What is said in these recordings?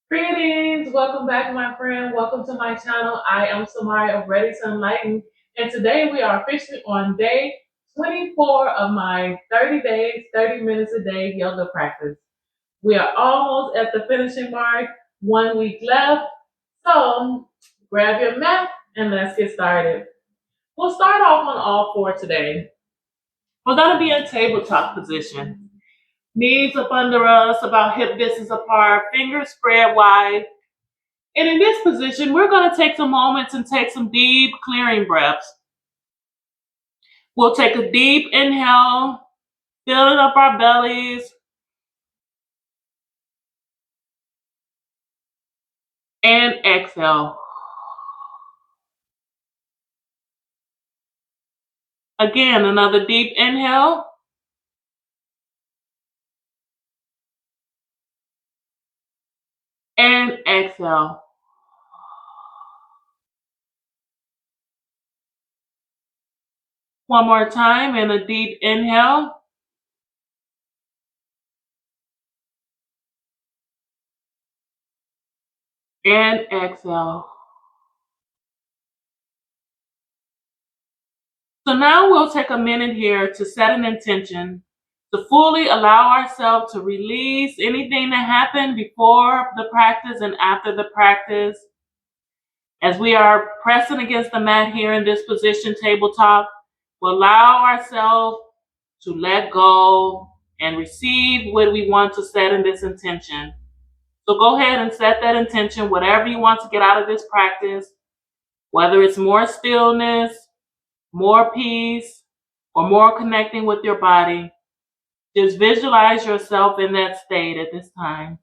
Greetings, welcome back, my friend. Welcome to my channel. I am Samari of Ready to Enlighten, and today we are officially on day 24 of my 30 days, 30 minutes a day yoga practice. We are almost at the finishing mark, 1 week left. So grab your mat and let's get started. We'll start off on all four today. We're going to be in tabletop position. Knees up under us, about hip distance apart, fingers spread wide. And in this position, we're going to take some moments and take some deep clearing breaths. We'll take a deep inhale, filling up our bellies. And exhale. Again, another deep inhale. And exhale. One more time, and a deep inhale. And exhale. So now we'll take a minute here to set an intention to fully allow ourselves to release anything that happened before the practice and after the practice. As we are pressing against the mat here in this position, tabletop, we'll allow ourselves to let go and receive what we want to set in this intention. So go ahead and set that intention, whatever you want to get out of this practice, whether it's more stillness, more peace, or more connecting with your body. Just visualize yourself in that state at this time.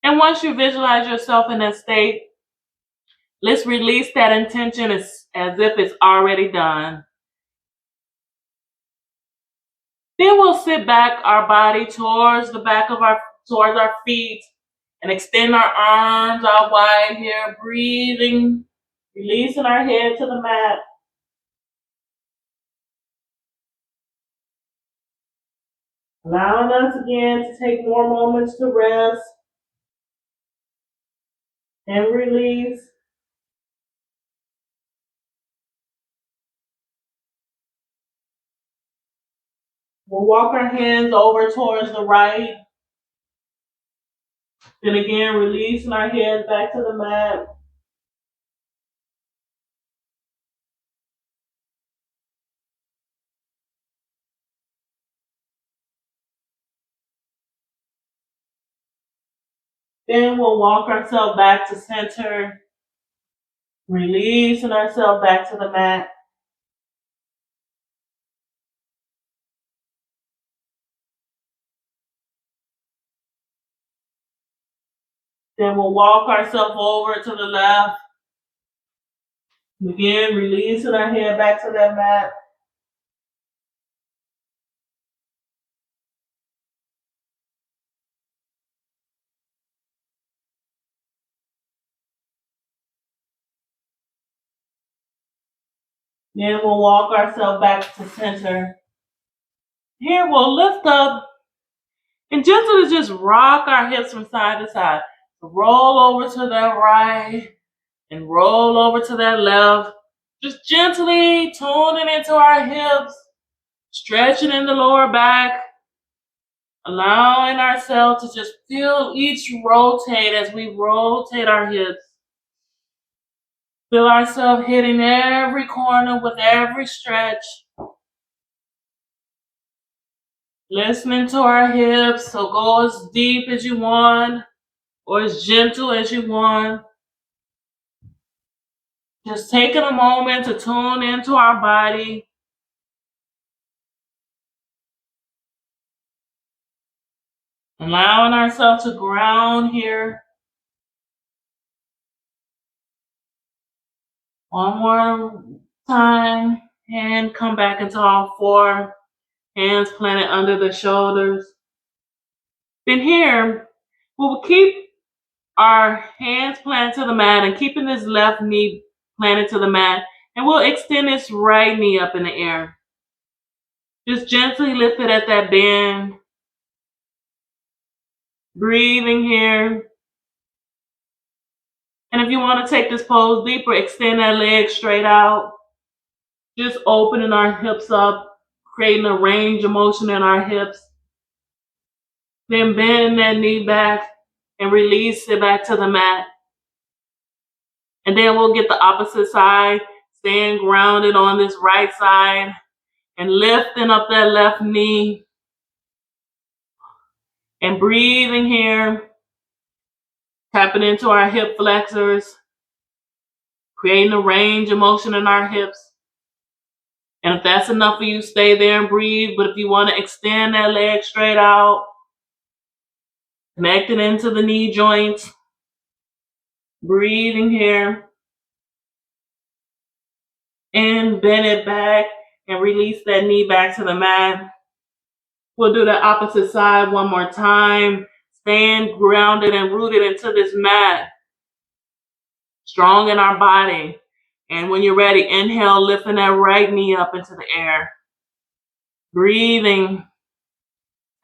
And once you visualize yourself in that state, let's release that intention as if it's already done. Then we'll sit back our body towards towards our feet and extend our arms out wide here, breathing, releasing our head to the mat. Allowing us again to take more moments to rest and release. We'll walk our hands over towards the right. Then again, releasing our heads back to the mat. Then we'll walk ourselves back to center, releasing ourselves back to the mat. Then we'll walk ourselves over to the left. Again, releasing our head back to that mat. Then we'll walk ourselves back to center. Here we'll lift up and gently just rock our hips from side to side. Roll over to that right and roll over to that left. Just gently tuning into our hips, stretching in the lower back, allowing ourselves to just feel each rotate as we rotate our hips. Feel ourselves hitting every corner with every stretch. Listening to our hips, so go as deep as you want or as gentle as you want. Just taking a moment to tune into our body. Allowing ourselves to ground here. One more time, and come back into all four. Hands planted under the shoulders. Then here, we'll keep our hands planted to the mat and keeping this left knee planted to the mat. And we'll extend this right knee up in the air. Just gently lift it at that bend. Breathing here. And if you want to take this pose deeper, extend that leg straight out. Just opening our hips up, creating a range of motion in our hips. Then bend that knee back and release it back to the mat. And then we'll get the opposite side, staying grounded on this right side and lifting up that left knee and breathing here, tapping into our hip flexors, creating a range of motion in our hips. And if that's enough for you, stay there and breathe. But if you want to extend that leg straight out, connecting into the knee joints, breathing here, and bend it back and release that knee back to the mat. We'll do the opposite side one more time. Stand grounded and rooted into this mat, strong in our body. And when you're ready, inhale, lifting that right knee up into the air. Breathing,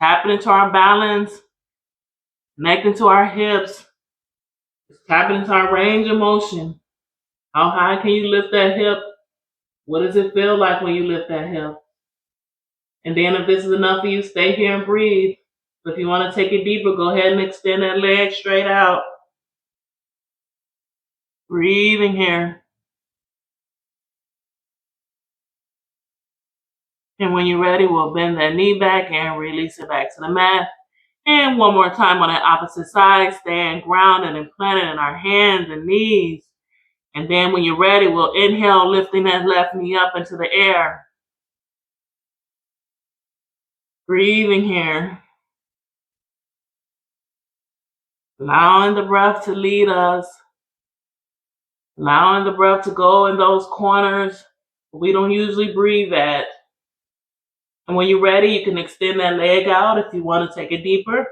tapping into our balance, connecting to our hips, tapping into our range of motion. How high can you lift that hip? What does it feel like when you lift that hip? And then if this is enough for you, stay here and breathe. But if you want to take it deeper, go ahead and extend that leg straight out. Breathing here. And when you're ready, we'll bend that knee back and release it back to the mat. And one more time on that opposite side, stand grounded and planted in our hands and knees. And then when you're ready, we'll inhale, lifting that left knee up into the air. Breathing here. Allowing the breath to lead us. Allowing the breath to go in those corners we don't usually breathe at. And when you're ready, you can extend that leg out if you want to take it deeper.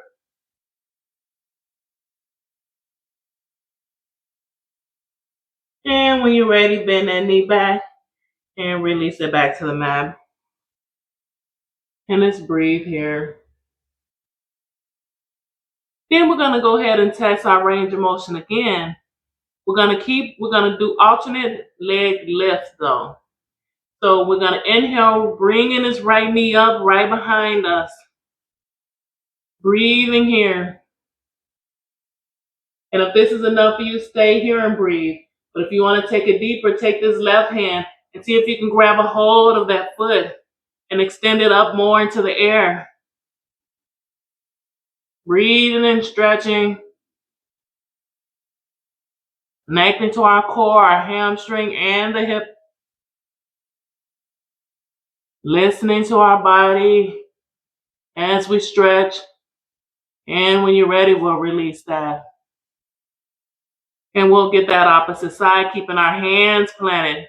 And when you're ready, bend that knee back and release it back to the mat. And let's breathe here. Then we're going to go ahead and test our range of motion again. We're going to do alternate leg lifts though. So we're going to inhale, bringing this right knee up right behind us. Breathing here. And if this is enough for you, stay here and breathe. But if you want to take it deeper, take this left hand and see if you can grab a hold of that foot and extend it up more into the air. Breathing and stretching. Connecting to our core, our hamstring, and the hip. Listening to our body as we stretch. And when you're ready, we'll release that. And we'll get that opposite side, keeping our hands planted.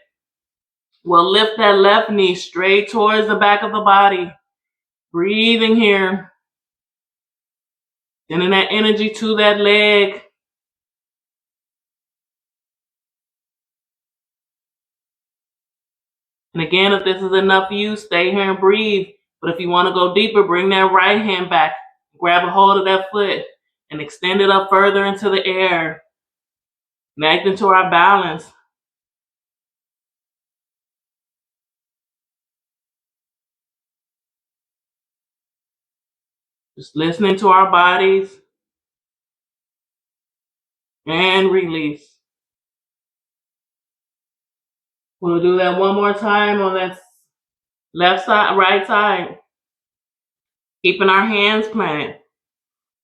We'll lift that left knee straight towards the back of the body. Breathing here. Sending that energy to that leg. And again, if this is enough for you, stay here and breathe. But if you want to go deeper, bring that right hand back. Grab a hold of that foot and extend it up further into the air. Connecting to our balance. Just listening to our bodies. And release. We'll do that one more time on that left side, right side. Keeping our hands planted.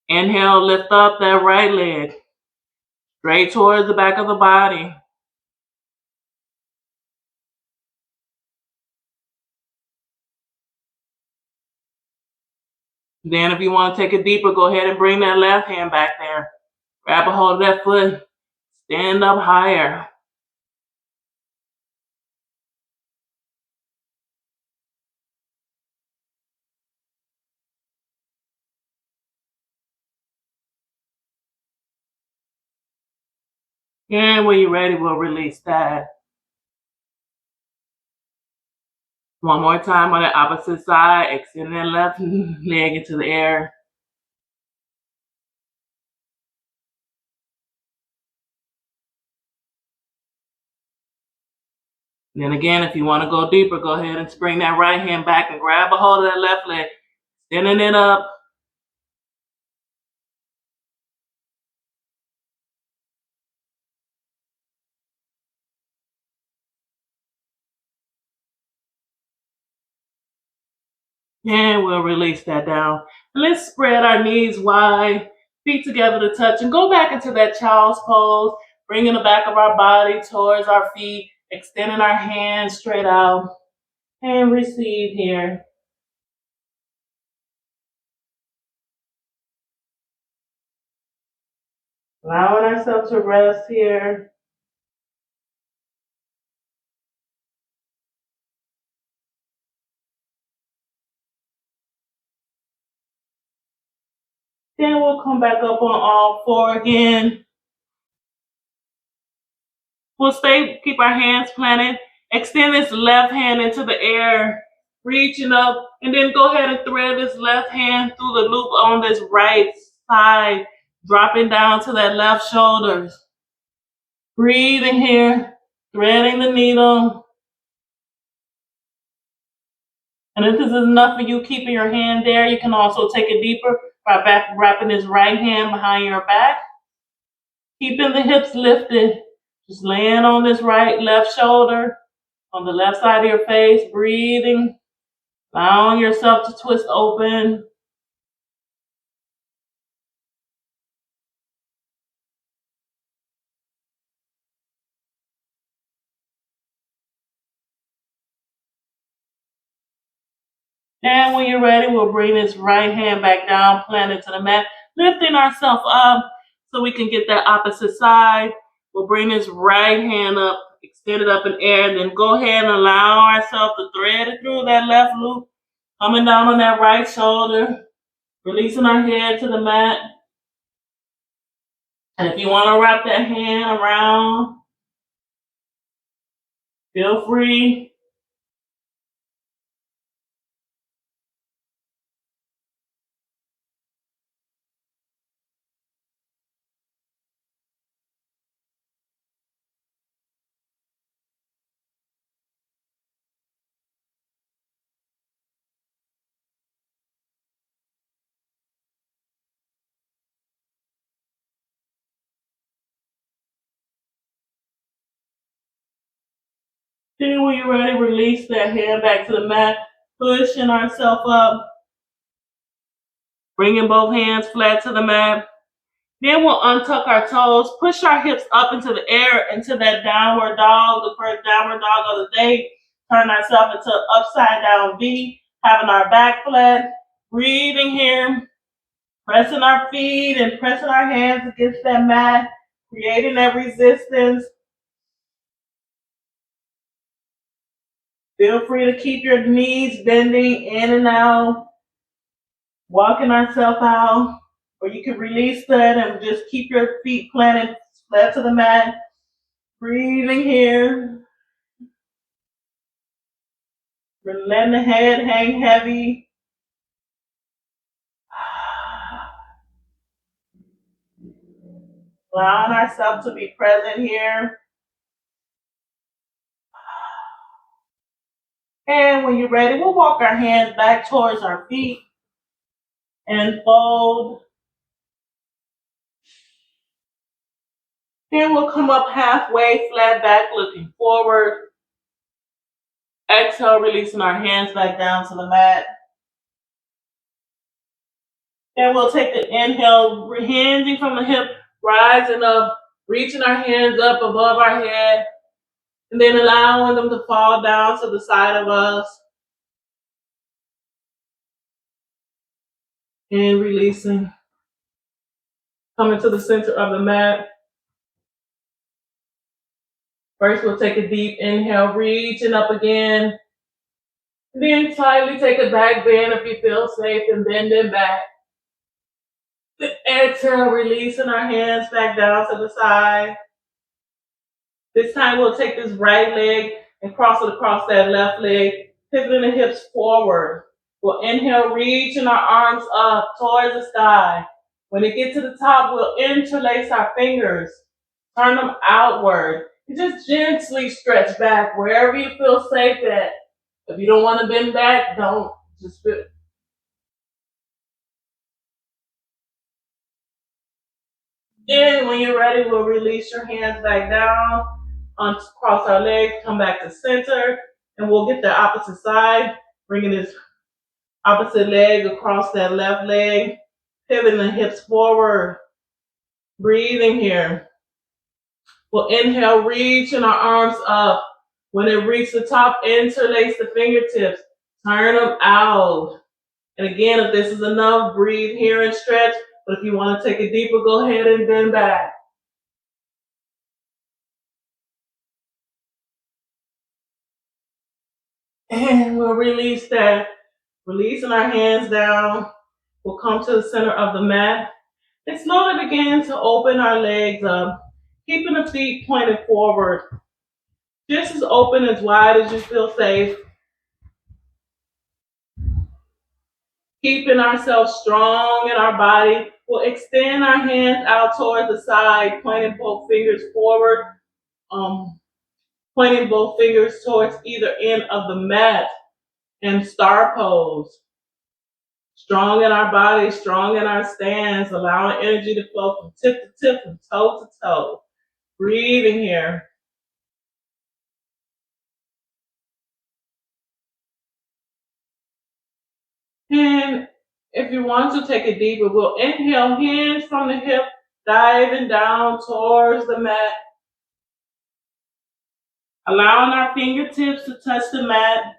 Inhale, lift up that right leg. Straight towards the back of the body. Then if you want to take it deeper, go ahead and bring that left hand back there. Grab a hold of that foot. Stand up higher. And when you're ready, we'll release that. One more time on the opposite side. Extend that left leg into the air. And then again, if you want to go deeper, go ahead and bring that right hand back and grab a hold of that left leg. Extending it up. And we'll release that down. And let's spread our knees wide, feet together to touch, and go back into that child's pose, bringing the back of our body towards our feet, extending our hands straight out, and receive here. Allowing ourselves to rest here. Then we'll come back up on all four again. We'll keep our hands planted. Extend this left hand into the air, reaching up, and then go ahead and thread this left hand through the loop on this right side, dropping down to that left shoulder. Breathing here, threading the needle. And if this is enough for you, keeping your hand there, you can also take it deeper by wrapping this right hand behind your back. Keeping the hips lifted, just laying on this left shoulder, on the left side of your face, breathing, allowing yourself to twist open. And when you're ready, we'll bring this right hand back down, planted to the mat, lifting ourselves up so we can get that opposite side. We'll bring this right hand up, extend it up in air, and then go ahead and allow ourselves to thread it through that left loop, coming down on that right shoulder, releasing our head to the mat. And if you want to wrap that hand around, feel free. Then when you're ready, release that hand back to the mat, pushing ourselves up, bringing both hands flat to the mat. Then we'll untuck our toes, push our hips up into the air, into that downward dog, the first downward dog of the day. Turn ourselves into an upside down V, having our back flat, breathing here, pressing our feet and pressing our hands against that mat, creating that resistance. Feel free to keep your knees bending in and out, walking ourselves out, or you can release that and just keep your feet planted flat to the mat. Breathing here. We're letting the head hang heavy. Allowing ourselves to be present here. And when you're ready, we'll walk our hands back towards our feet and fold. Then we'll come up halfway, flat back, looking forward. Exhale, releasing our hands back down to the mat. Then we'll take the inhale, hinging from the hip, rising up, reaching our hands up above our head, and then allowing them to fall down to the side of us. And releasing. Coming to the center of the mat. First, we'll take a deep inhale, reaching up again. Then slightly take a back bend if you feel safe and bending back. Exhale, releasing our hands back down to the side. This time we'll take this right leg and cross it across that left leg, pivoting the hips forward. We'll inhale, reaching our arms up towards the sky. When it gets to the top, we'll interlace our fingers, turn them outward, and just gently stretch back wherever you feel safe at. If you don't want to bend back, don't. Just feel. Then when you're ready, we'll release your hands back down, cross our legs, come back to center, and we'll get the opposite side, bringing this opposite leg across that left leg, pivoting the hips forward, breathing here. We'll inhale, reaching our arms up. When it reaches the top, interlace the fingertips, turn them out. And again, if this is enough, breathe here and stretch. But if you want to take it deeper, go ahead and bend back. And we'll release that. Releasing our hands down. We'll come to the center of the mat and slowly begin to open our legs up, keeping the feet pointed forward, just as open as wide as you feel safe. Keeping ourselves strong in our body. We'll extend our hands out towards the side, pointing both fingers forward, pointing both fingers towards either end of the mat, and star pose. Strong in our body, strong in our stance, allowing energy to flow from tip to tip, from toe to toe. Breathing here. And if you want to take it deeper, we'll inhale, hands from the hip, diving down towards the mat, allowing our fingertips to touch the mat.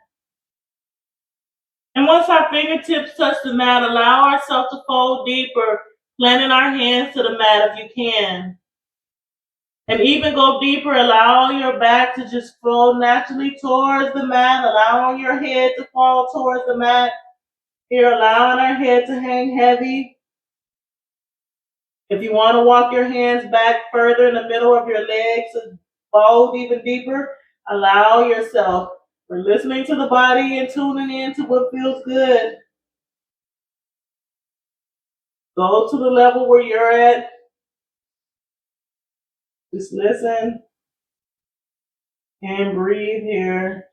And once our fingertips touch the mat, allow ourselves to fold deeper, planting our hands to the mat if you can. And even go deeper, allow your back to just flow naturally towards the mat, allowing your head to fall towards the mat. Here, allowing our head to hang heavy. If you want to walk your hands back further in the middle of your legs to fold even deeper, allow yourself. We're listening to the body and tuning in to what feels good. Go to the level where you're at. Just listen and breathe here.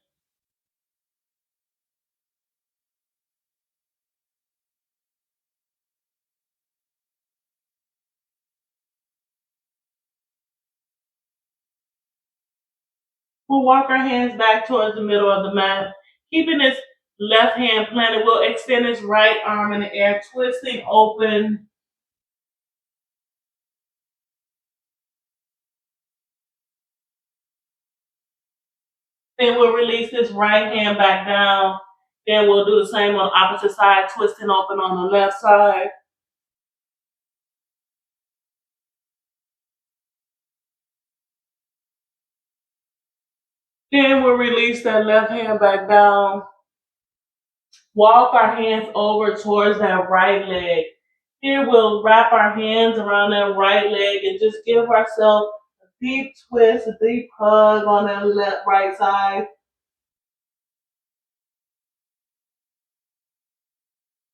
We'll walk our hands back towards the middle of the mat. Keeping this left hand planted, we'll extend this right arm in the air, twisting open. Then we'll release this right hand back down. Then we'll do the same on the opposite side, twisting open on the left side. Then we'll release that left hand back down. Walk our hands over towards that right leg. Here we'll wrap our hands around that right leg and just give ourselves a deep twist, a deep hug on that right side.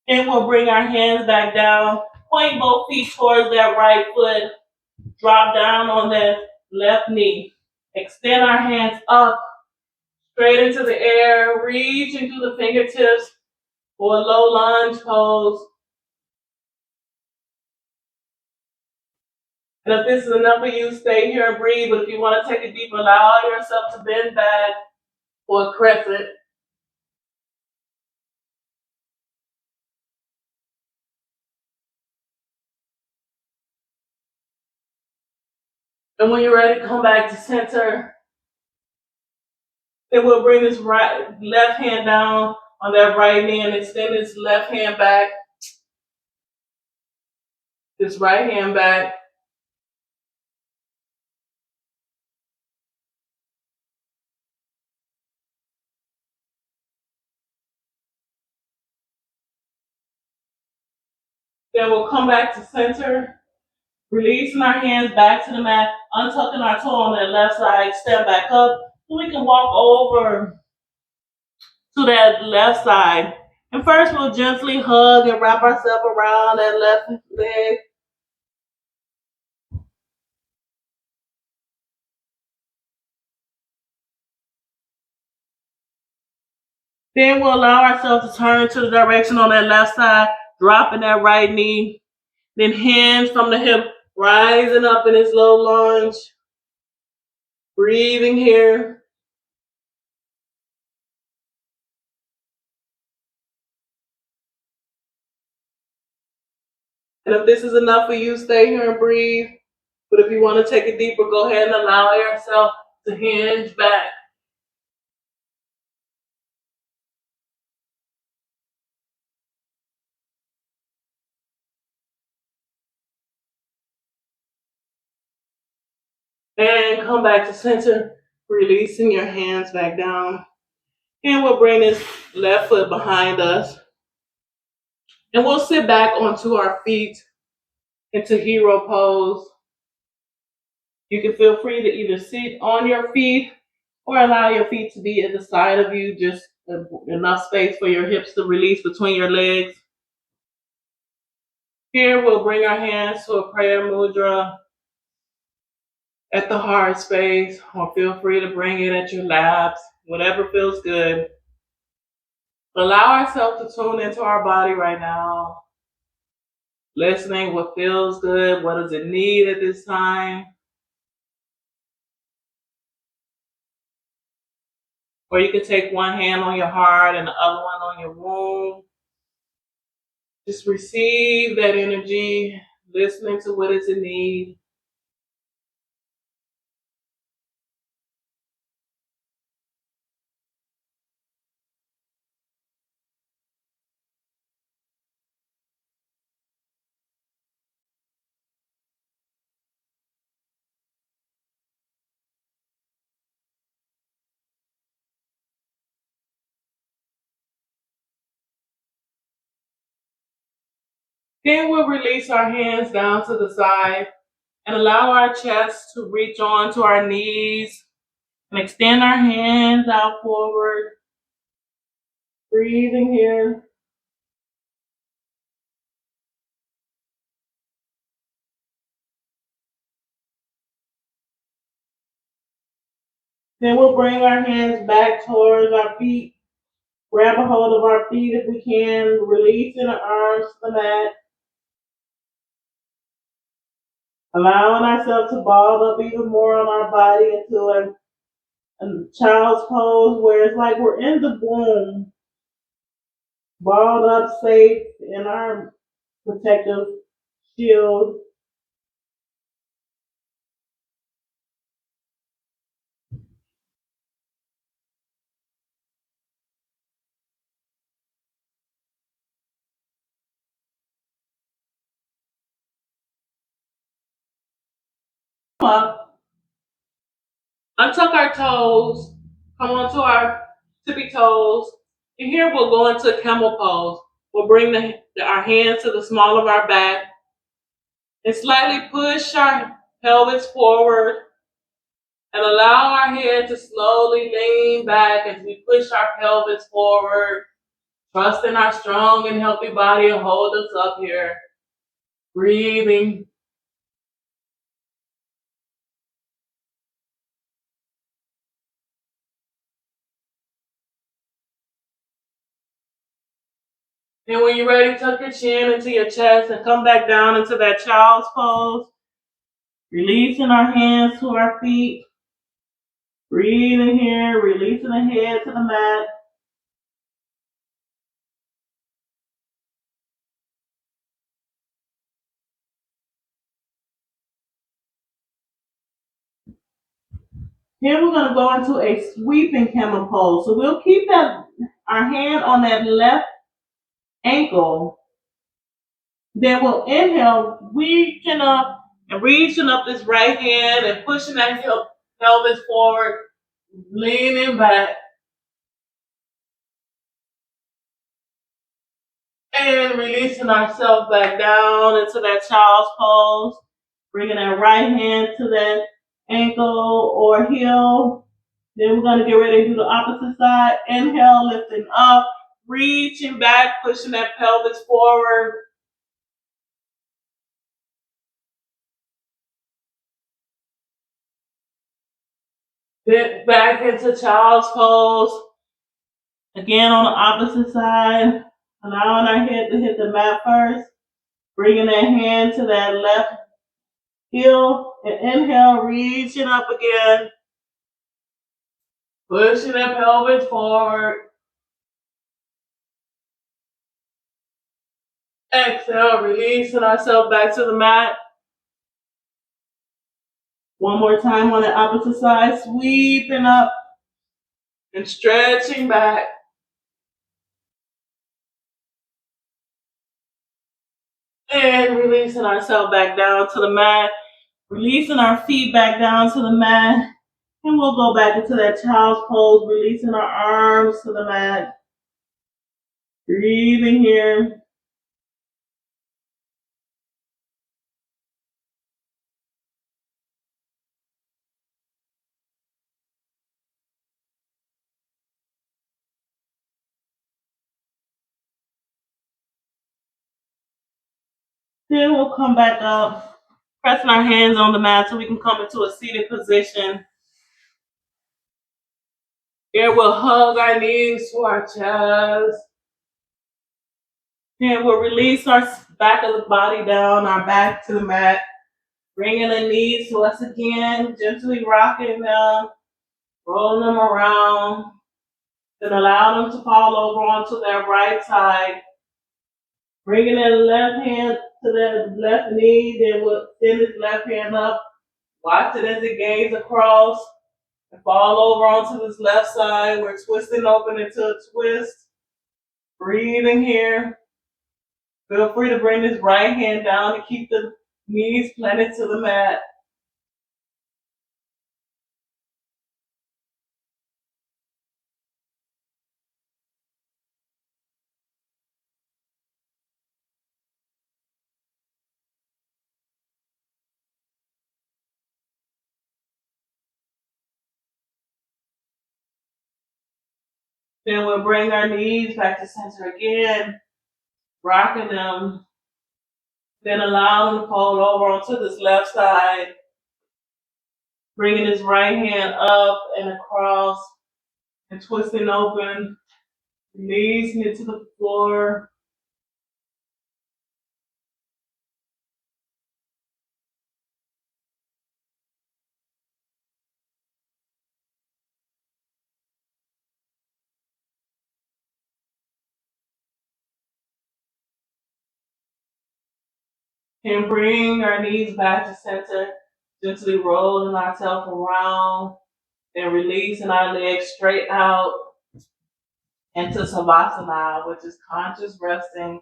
Then we'll bring our hands back down, point both feet towards that right foot, drop down on that left knee. Extend our hands up, straight into the air, reaching through the fingertips for a low lunge pose. And if this is enough for you, stay here and breathe. But if you want to take it deeper, allow yourself to bend back for a crescent. And when you're ready, come back to center. Then we'll bring this left hand down on that right knee and extend this left hand back. This right hand back. Then we'll come back to center, releasing our hands back to the mat, untucking our toe on that left side, step back up so we can walk over to that left side. And first we'll gently hug and wrap ourselves around that left leg. Then we'll allow ourselves to turn to the direction on that left side, dropping that right knee. Then hands from the hip, rising up in this low lunge. Breathing here. And if this is enough for you, stay here and breathe. But if you want to take it deeper, go ahead and allow yourself to hinge back. And come back to center, releasing your hands back down. And we'll bring this left foot behind us. And we'll sit back onto our feet into hero pose. You can feel free to either sit on your feet or allow your feet to be at the side of you, just enough space for your hips to release between your legs. Here we'll bring our hands to a prayer mudra at the heart space, or feel free to bring it at your laps, whatever feels good. Allow ourselves to tune into our body right now, listening what feels good, what does it need at this time. Or you can take one hand on your heart and the other one on your womb. Just receive that energy, listening to what is in need. Then we'll release our hands down to the side and allow our chest to reach on to our knees and extend our hands out forward. Breathing here. Then we'll bring our hands back towards our feet. Grab a hold of our feet if we can. Releasing the arms to the mat. Allowing ourselves to ball up even more on our body into a child's pose where it's like we're in the womb, balled up, safe in our protective shield. Up, untuck our toes, come onto our tippy toes, and here we'll go into camel pose. We'll bring our hands to the small of our back and slightly push our pelvis forward and allow our head to slowly lean back as we push our pelvis forward, trusting our strong and healthy body to hold us up here. Breathing. And when you're ready, tuck your chin into your chest and come back down into that child's pose. Releasing our hands to our feet. Breathing here, releasing the head to the mat. Here we're going to go into a sweeping camel pose. So we'll keep our hand on that left ankle. Then we'll inhale, reaching up this right hand and pushing that hip pelvis forward, leaning back. And releasing ourselves back down into that child's pose. Bringing that right hand to that ankle or heel. Then we're gonna get ready to do the opposite side. Inhale, lifting up, reaching back, pushing that pelvis forward. Then back into child's pose. Again on the opposite side, allowing our head to hit the mat first. Bringing that hand to that left heel and inhale, reaching up again. Pushing that pelvis forward. Exhale, releasing ourselves back to the mat. One more time on the opposite side, sweeping up and stretching back. And releasing ourselves back down to the mat. Releasing our feet back down to the mat. And we'll go back into that child's pose, releasing our arms to the mat. Breathing here. Then we'll come back up, pressing our hands on the mat so we can come into a seated position. Here we'll hug our knees to our chest. And we'll release our back of the body down, our back to the mat. Bringing the knees to us again, gently rocking them, rolling them around. Then allow them to fall over onto their right side. Bringing that left hand to that left knee, then we'll send his left hand up. Watch it as it gains across and fall over onto this left side. We're twisting open into a twist. Breathing here. Feel free to bring this right hand down and keep the knees planted to the mat. Then we'll bring our knees back to center again, rocking them. Then allow them to fold over onto this left side. Bringing his right hand up and across and twisting open. Knees knit to the floor. And bring our knees back to center, gently rolling ourselves around and releasing our legs straight out into Savasana, which is conscious resting,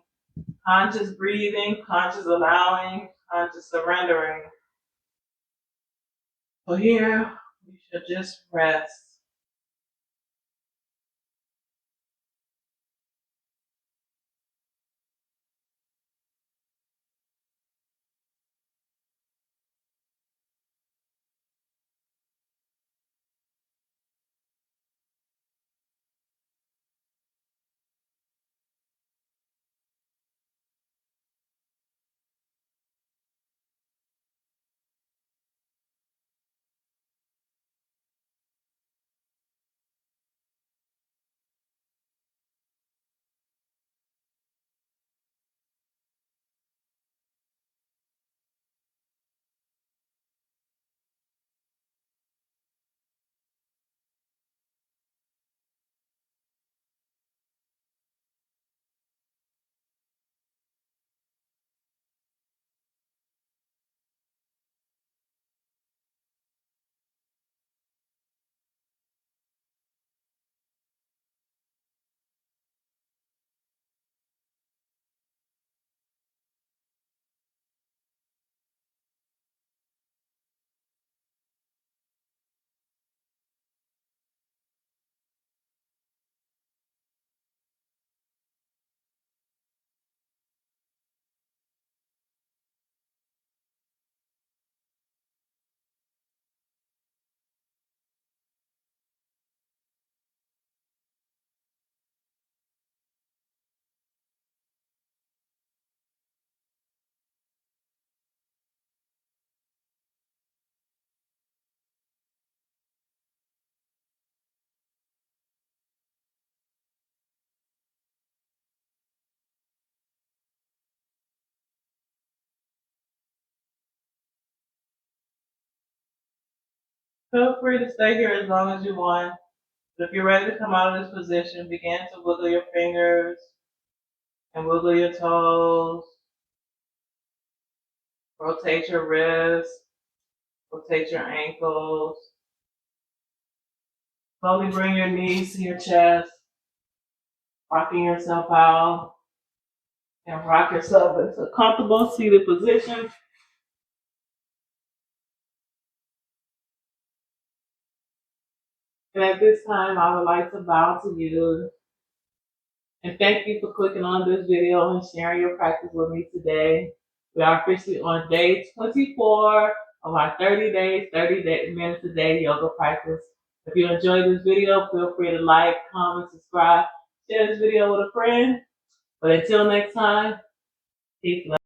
conscious breathing, conscious allowing, conscious surrendering. So here, we should just rest. Feel free to stay here as long as you want. But if you're ready to come out of this position, begin to wiggle your fingers and wiggle your toes. Rotate your wrists. Rotate your ankles. Slowly bring your knees to your chest, rocking yourself out, and rock yourself into a comfortable seated position. And at this time, I would like to bow to you and thank you for clicking on this video and sharing your practice with me today. We are officially on day 24 of our 30 days, 30 minutes a day yoga practice. If you enjoyed this video, feel free to like, comment, subscribe, share this video with a friend. But until next time, peace.